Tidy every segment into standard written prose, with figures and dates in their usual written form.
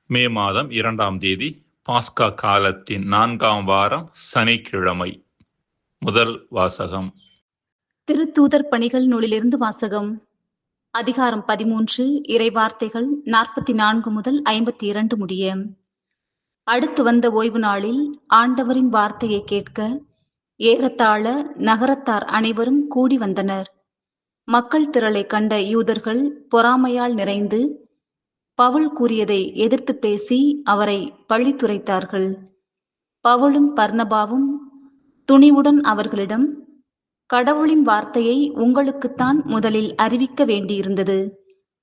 மே மாதம் 2ஆம் தேதி பாஸ்கா காலத்தின் 4ஆம் வாரம் சனிக்கிழமை. முதல் வாசகம். திருத்தூதர் பணிகள் நூலிலிருந்து வாசகம். அதிகாரம் 13, இறைவார்த்தைகள் 44 முதல் 52 முடிய. அடுத்து வந்த ஓய்வு நாளில் ஆண்டவரின் வார்த்தையை கேட்க ஏறத்தாழ நகரத்தார் அனைவரும் கூடி வந்தனர். மக்கள் திரளை கண்ட யூதர்கள் பொறாமையால் நிறைந்து பவுல் கூறியதை எதிர்த்து பேசி அவரை பழித்துரைத்தார்கள். பவுலும் பர்னபாவும் துணிவுடன் அவர்களிடம், கடவுளின் வார்த்தையை உங்களுக்குத்தான் முதலில் அறிவிக்க வேண்டியிருந்தது.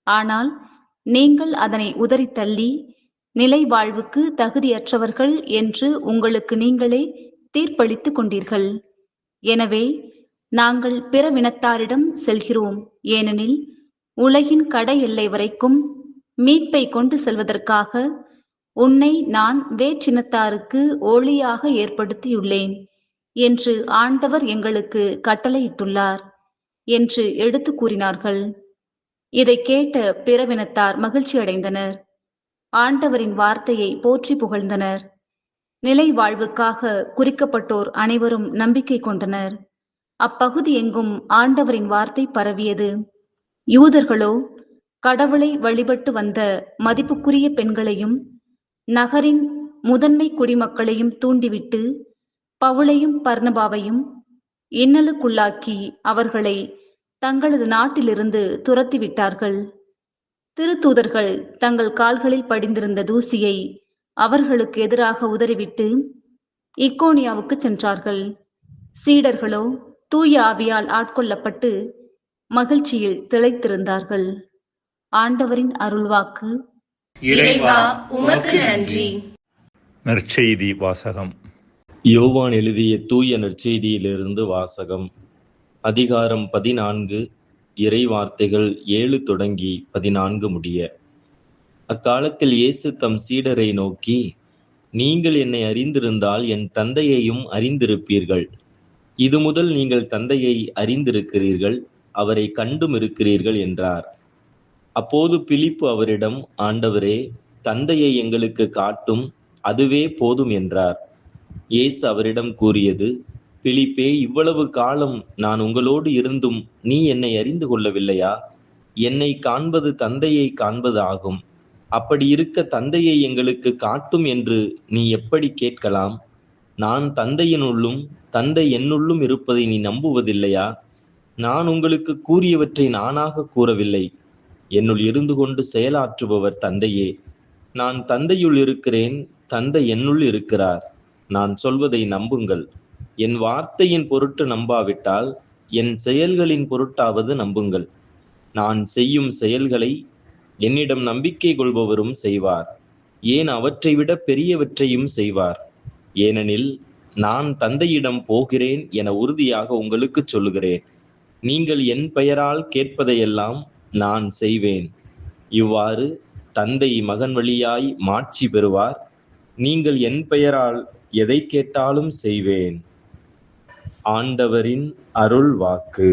ஆனால் நீங்கள் அதனை உதறித் தள்ளி நிலை வாழ்வுக்கு தகுதியற்றவர்கள் என்று உங்களுக்கு நீங்களே தீர்ப்பளித்துக் கொண்டீர்கள். எனவே நாங்கள் பிறவினத்தாரிடம் செல்கிறோம். ஏனெனில் உலகின் கடை எல்லை வரைக்கும் மீட்பை கொண்டு செல்வதற்காக உன்னை நான் வேற்றினத்தாருக்கு ஒளியாக ஏற்படுத்தியுள்ளேன் என்று ஆண்டவர் எங்களுக்கு கட்டளையிட்டுள்ளார் என்று எடுத்து கூறினார்கள். இதை கேட்ட பிறவினத்தார் மகிழ்ச்சி அடைந்தனர். ஆண்டவரின் வார்த்தையை போற்றி புகழ்ந்தனர். நிலை வாழ்வுக்காக குறிக்கப்பட்டோர் அனைவரும் நம்பிக்கை கொண்டனர். அப்பகுதி எங்கும் ஆண்டவரின் வார்த்தை பரவியது. யூதர்களோ கடவுளை வழிபட்டு வந்த மதிப்புக்குரிய பெண்களையும் நகரின் முதன்மை குடிமக்களையும் தூண்டிவிட்டு பவுலையும் பர்னபாவையும் இன்னலுக்குள்ளாக்கி அவர்களை தங்களது நாட்டிலிருந்து துரத்திவிட்டார்கள். திருத்தூதர்கள் தங்கள் கால்களில் படிந்திருந்த தூசியை அவர்களுக்கு எதிராக உதறிவிட்டு இக்கோனியாவுக்கு சென்றார்கள். சீடர்களோ தூய ஆவியால் ஆட்கொள்ளப்பட்டு மகிழ்ச்சியில் திளைத்திருந்தார்கள். ஆண்டவரின் அருள்வாக்கு. இறைவா உமக்கு நன்றி. நற்செய்தி வாசகம். யோவான் எழுதிய தூய நற்செய்தியிலிருந்து வாசகம். அதிகாரம் 14, இறை வார்த்தைகள் 7 தொடங்கி 14 முடிய. அக்காலத்தில் இயேசு தம் சீடரை நோக்கி, நீங்கள் என்னை அறிந்திருந்தால் என் தந்தையையும் அறிந்திருப்பீர்கள். இது முதல் நீங்கள் தந்தையை அறிந்திருக்கிறீர்கள், அவரை கண்டும் இருக்கிறீர்கள் என்றார். அப்போது பிலிப்பு அவரிடம், ஆண்டவரே, தந்தையை எங்களுக்கு காட்டும், அதுவே போதும் என்றார். இயேசு அவரிடம் கூறியது, பிலிப்பே, இவ்வளவு காலம் நான் உங்களோடு இருந்தும் நீ என்னை அறிந்து கொள்ளவில்லையா? என்னை காண்பது தந்தையை காண்பது ஆகும். அப்படி இருக்க தந்தையை எங்களுக்கு காட்டும் என்று நீ எப்படி கேட்கலாம்? நான் தந்தையினுள்ளும் தந்தை என்னுள்ளும் இருப்பதை நீ நம்புவதில்லையா? நான் உங்களுக்கு கூறியவற்றை நானாக கூறவில்லை, என்னுள் இருந்து கொண்டு செயலாற்றுபவர் தந்தையே. நான் தந்தையுள் இருக்கிறேன், தந்தை என்னுள் இருக்கிறார். நான் சொல்வதை நம்புங்கள். என் வார்த்தையின் பொருட்டு நம்பாவிட்டால் என் செயல்களின் பொருட்டாவது நம்புங்கள். நான் செய்யும் செயல்களை என்னிடம் நம்பிக்கை கொள்பவரும் செய்வார், ஏன் அவற்றை விட பெரியவற்றையும் செய்வார். ஏனெனில் நான் தந்தையிடம் போகிறேன் என உறுதியாக உங்களுக்கு சொல்லுகிறேன். நீங்கள் என் பெயரால் கேட்பதையெல்லாம் நான் செய்வேன். இவ்வாறு தந்தை மகன் வழியாய் மாட்சி பெறுவார். நீங்கள் என் பெயரால் எதை கேட்டாலும் செய்வேன். ஆண்டவரின் அருள் வாக்கு.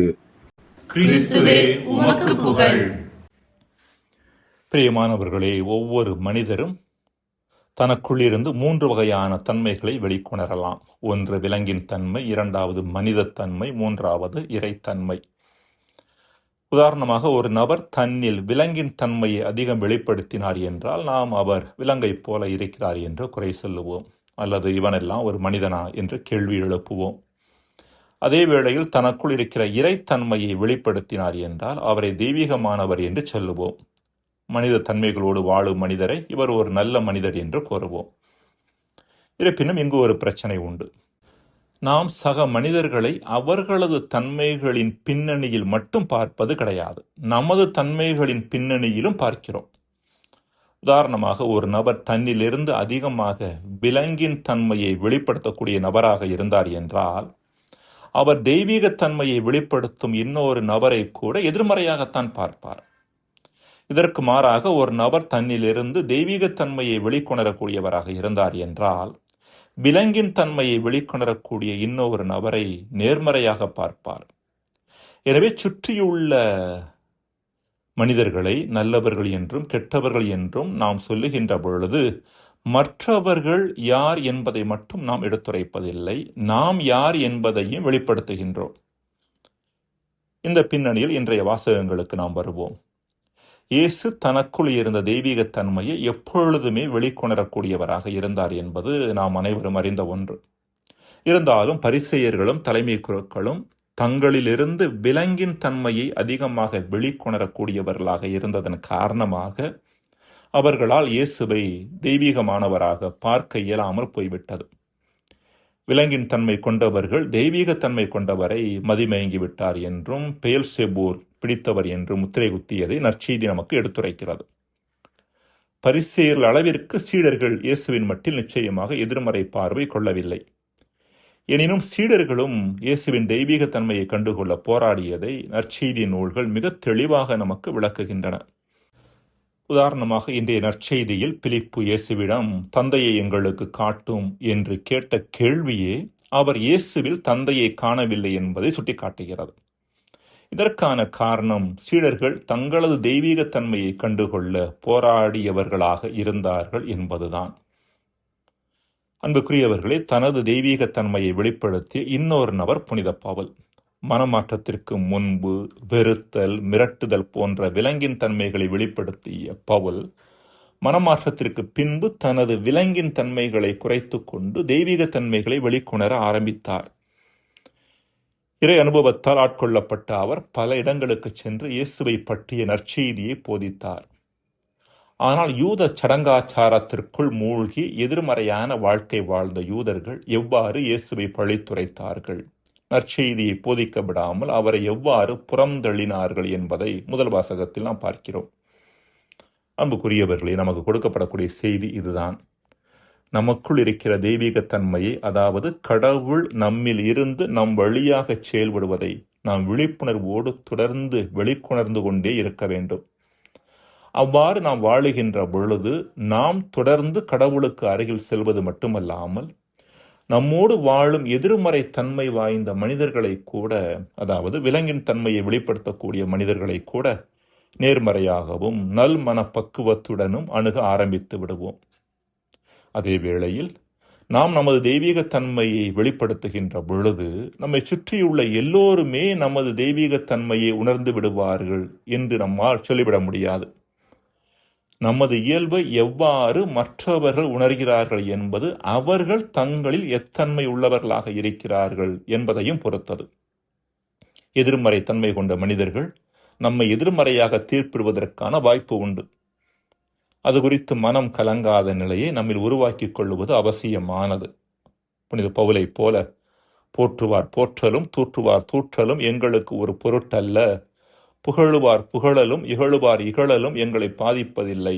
கிறிஸ்துவே உமக்கு புகழ். பிரியமானவர்களே, ஒவ்வொரு மனிதரும் தனக்குள்ளிருந்து 3 வகையான தன்மைகளை வெளிக்கொணரலாம். ஒன்று விலங்கின் தன்மை, 2வது மனிதத்தன்மை, 3வது இறைத்தன்மை. உதாரணமாக, ஒரு நபர் தன்னில் விலங்கின் தன்மையை அதிகம் வெளிப்படுத்தினார் என்றால் நாம் அவர் விலங்கைப் போல இருக்கிறார் என்று குறை சொல்லுவோம், அல்லது இவனெல்லாம் ஒரு மனிதனா என்று கேள்வி எழுப்புவோம். அதே வேளையில் தனக்குள் இருக்கிற இறைத்தன்மையை வெளிப்படுத்தினார் என்றால் அவரை தெய்வீகமானவர் என்று சொல்லுவோம். மனித தன்மைகளோடு வாழும் மனிதரை இவர் ஒரு நல்ல மனிதர் என்று கூறுவோம். இருப்பினும் இங்கு ஒரு பிரச்சனை உண்டு. நாம் சக மனிதர்களை அவர்களது தன்மைகளின் பின்னணியில் மட்டும் பார்ப்பது கிடையாது, நமது தன்மைகளின் பின்னணியிலும் பார்க்கிறோம். உதாரணமாக, ஒரு நபர் தன்னிலிருந்து அதிகமாக விலங்கின் தன்மையை வெளிப்படுத்தக்கூடிய நபராக இருந்தார் என்றால் அவர் தெய்வீகத்தன்மையை வெளிப்படுத்தும் இன்னொரு நபரை கூட எதிர்மறையாகத்தான் பார்ப்பார். இதற்கு மாறாக, ஒரு நபர் தன்னிலிருந்து தெய்வீகத்தன்மையை வெளிக்கொணரக்கூடியவராக இருந்தார் என்றால் விலங்கின் தன்மையை வெளிக்கொணரக்கூடிய இன்னொரு நபரை நேர்மறையாக பார்ப்பார். எனவே சுற்றியுள்ள மனிதர்களை நல்லவர்கள் என்றும் கெட்டவர்கள் என்றும் நாம் சொல்லுகின்ற பொழுது மற்றவர்கள் யார் என்பதை மட்டும் நாம் எடுத்துரைப்பதில்லை, நாம் யார் என்பதையும் வெளிப்படுத்துகின்றோம். இந்த பின்னணியில் இன்றைய வாசகங்களுக்கு நாம் வருவோம். இயேசு தனக்குள் இருந்த தெய்வீகத் தன்மையை எப்பொழுதுமே வெளிக்கொணரக்கூடியவராக இருந்தார் என்பது நாம் அனைவரும் அறிந்த ஒன்று. இருந்தாலும் பரிசேயர்களும் தலைமை குருக்களும் தங்களிலிருந்து விலங்கின் தன்மையை அதிகமாக வெளிக்கொணரக்கூடியவர்களாக இருந்ததன் காரணமாக அவர்களால் இயேசுவை தெய்வீகமானவராக பார்க்க இயலாமல் போய்விட்டது. விலங்கின் தன்மை கொண்டவர்கள் தெய்வீகத்தன்மை கொண்டவரை மதிமயங்கிவிட்டார் என்றும் பெயல்செபூல் பிடித்தவர் என்றும் முத்திரை குத்தியதை நற்செய்தி நமக்கு எடுத்துரைக்கிறது. பரிசேயர்கள் அளவிற்கு சீடர்கள் இயேசுவின் மட்டில் நிச்சயமாக எதிர்மறை பார்வை கொள்ளவில்லை. எனினும் சீடர்களும் இயேசுவின் தெய்வீகத்தன்மையை கண்டுகொள்ள போராடியதை நற்செய்தி நூல்கள் மிக தெளிவாக நமக்கு விளக்குகின்றன. உதாரணமாக இன்றைய நற்செய்தியில் பிலிப்பு இயேசுவிடம் தந்தையை எங்களுக்கு காட்டும் என்று கேட்ட கேள்வியே அவர் இயேசுவில் தந்தையை காணவில்லை என்பதை சுட்டிக்காட்டுகிறது. இதற்கான காரணம் சீடர்கள் தங்களது தெய்வீகத்தன்மையை கண்டுகொள்ள போராடியவர்களாக இருந்தார்கள் என்பதுதான். அன்புக்குரியவர்களே, தனது தெய்வீகத்தன்மையை வெளிப்படுத்திய இன்னொரு நபர் புனித பவுல். மனமாற்றத்திற்கு முன்பு வெறுத்தல், மிரட்டுதல் போன்ற விலங்கின் தன்மைகளை வெளிப்படுத்திய பவுல் மனமாற்றத்திற்கு பின்பு தனது விலங்கின் தன்மைகளை குறைத்து கொண்டு தெய்வீக தன்மைகளை வெளிக்கொணர ஆரம்பித்தார். இறை அனுபவத்தால் ஆட்கொள்ளப்பட்ட அவர் பல இடங்களுக்கு சென்று இயேசுவை பற்றிய நற்செய்தியை போதித்தார். ஆனால் யூத சடங்காச்சாரத்திற்குள் மூழ்கி எதிர்மறையான வாழ்க்கை வாழ்ந்த யூதர்கள் எவ்வாறு இயேசுவை பழித்துரைத்தார்கள், நற்செய்தியை போதிக்க விடாமல் அவரை எவ்வாறு புறந்தள்ளினார்கள் என்பதை முதல் வாசகத்தில் நாம் பார்க்கிறோம். அன்புக்குரியவர்களே, நமக்கு கொடுக்கப்படக்கூடிய செய்தி இதுதான். நமக்குள் இருக்கிற தெய்வீகத்தன்மையை, அதாவது கடவுள் நம்மில் இருந்து நம் வழியாக செயல்படுவதை நாம் விழிப்புணர்வோடு தொடர்ந்து வெளிக்கொணர்ந்து கொண்டே இருக்க வேண்டும். அவ்வாறு நாம் வாழுகின்ற பொழுது நாம் தொடர்ந்து கடவுளுக்கு அருகில் செல்வது மட்டுமல்லாமல் நம்மோடு வாழும் எதிர்மறை தன்மை வாய்ந்த மனிதர்களை கூட, அதாவது விலங்கின் தன்மையை வெளிப்படுத்தக்கூடிய மனிதர்களை கூட நேர்மறையாகவும் நல் மனப்பக்குவத்துடனும் அணுக ஆரம்பித்து விடுவோம். அதே வேளையில் நாம் நமது தெய்வீகத்தன்மையை வெளிப்படுத்துகின்ற பொழுது நம்மை சுற்றியுள்ள எல்லோருமே நமது தெய்வீகத்தன்மையை உணர்ந்து விடுவார்கள் என்று நம்மால் சொல்லிவிட முடியாது. நமது இயல்பை எவ்வாறு மற்றவர்கள் உணர்கிறார்கள் என்பது அவர்கள் தங்களில் எத்தன்மை உள்ளவர்களாக இருக்கிறார்கள் என்பதையும் பொறுத்தது. எதிர்மறை தன்மை கொண்ட மனிதர்கள் நம்மை எதிர்மறையாக தீர்ப்பிடுவதற்கான வாய்ப்பு உண்டு. அது குறித்து மனம் கலங்காத நிலையை நம்மில் உருவாக்கிக் கொள்வது அவசியமானது. புனித பவுலை போல போற்றுவார் போற்றலும் தூற்றுவார் தூற்றலும் எங்களுக்கு ஒரு பொருட்டல்ல, புகழுவார் புகழலும் இகழுவார் இகழலும் எங்களை பாதிப்பதில்லை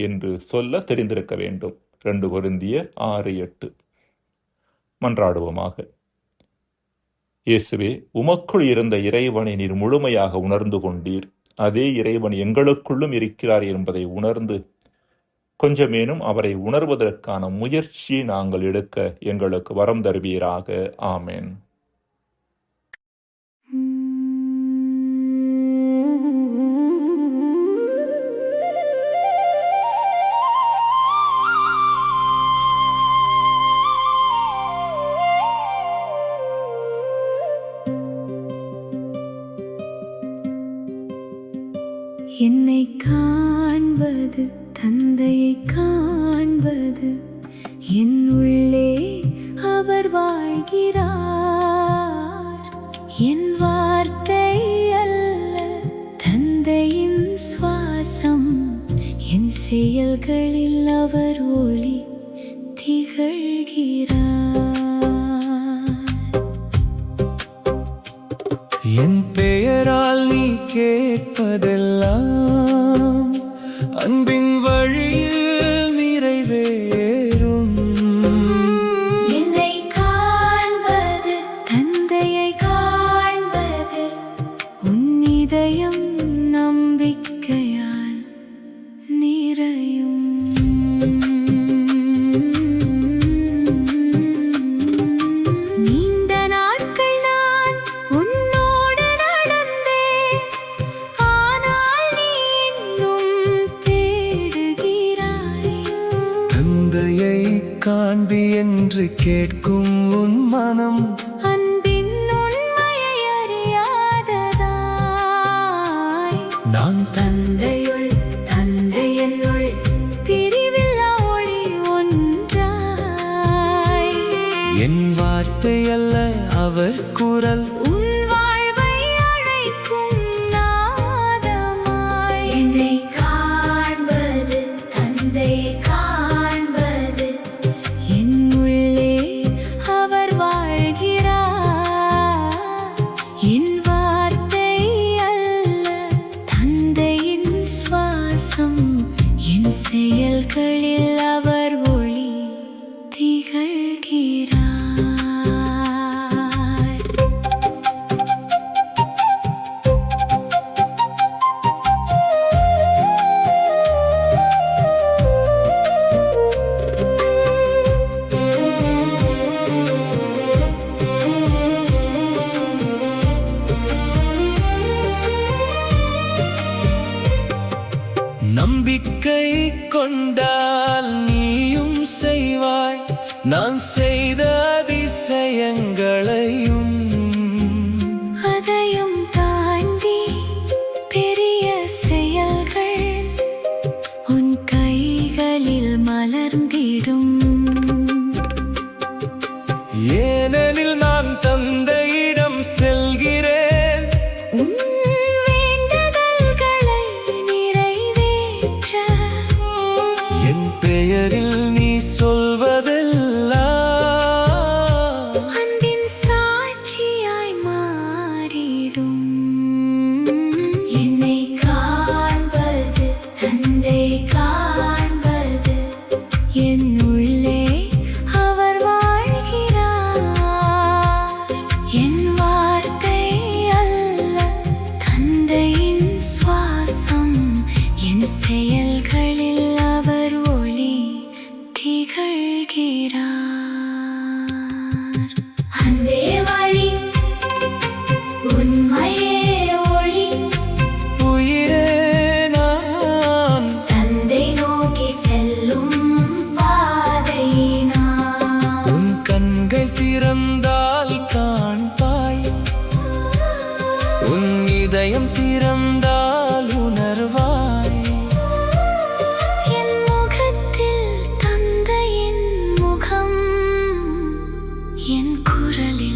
என்று சொல்ல தெரிந்திருக்க வேண்டும். 2 கொரிந்தியர் 6:8. மன்றாடுவோமாக. இயேசுவே, உமக்குள் இருந்த இறைவனை நீர் முழுமையாக உணர்ந்து கொண்டீர். அதே இறைவன் எங்களுக்குள்ளும் இருக்கிறார் என்பதை உணர்ந்து கொஞ்சமேனும் அவரை உணர்வதற்கான முயற்சியை நாங்கள் எடுக்க எங்களுக்கு வரம் தருவீராக. ஆமென். என்னை காண்பது தந்தையை காண்பது, என் உள்ளே அவர் வாழ்கிறார். என் வார்த்தை அல்ல தந்தையின் சுவாசம், என் செயல்களில் அவர் ஒளி திகழ்கிறார். என் பெயரால் நீ கேட்பதெல்லாம் அன்பின் வழியில் நிறைவேறும். என்னை காண்பது தந்தையை காண்பது, உன் இதயம் நம்பிக்கையால் நிறையும். நீண்ட நாட்கள் நான் உன்னோடு நடந்தேன், ஆனால் நீ காண்பி என்று கேட்கும் உன் மனம் அன்பின் உண்மையை அறியாததாய் நான் தந்தையுள் தந்தையனுள் பிரிவில்லா ஒளி ஒன்றாய் என் வார்த்தை அல்ல அவர் குரல் உன் வாழ்வை அழைக்கும் நாதமாய் என்னை காண்பது தந்தையை காண்பது என் உள்ளே அவர் வாழ்கிறார் என் வார்த்தை அல்ல தந்தையின் சுவாசம் என் செயல்களில் அவர் ஒளி திகழ்கிறார் நம்பிக்கை கொண்டால் நீயும் செய்வாய் நான் செய்த அதிசயங்களையும் அதையும் தாண்டி பெரிய செயல்கள் உன் கைகளில் மலர்ந்திடும் ஏனெனில் நான் தந்தையிடம் செல்கிறேன் உன் வேண்டுதல்களை நிறைவேற்ற என் பெயரில் நீ சொல்வதெல்லாம் அன்பின் சாட்சியாய் மாறிடும் என்னை காண்பது தந்தை காண்பது என் உள்ளே அவர் வாழ்கிறார் என் வார்த்தை அல்ல தந்தையின் சுவாசம் என் செயல்களில் அவர் ஒளி திகழ்கிறார் அன்பே வழி உண்மையே ஒளி உயிரே நான் தந்தை நோக்கி செல்லும் பாதை நான் உன் கண்கள் திறந்தால் காண்பாய் உன் இதயம் திறந்தால் உணர்வாய் என் முகத்தில் தந்தையின் முகம் என் குரலில்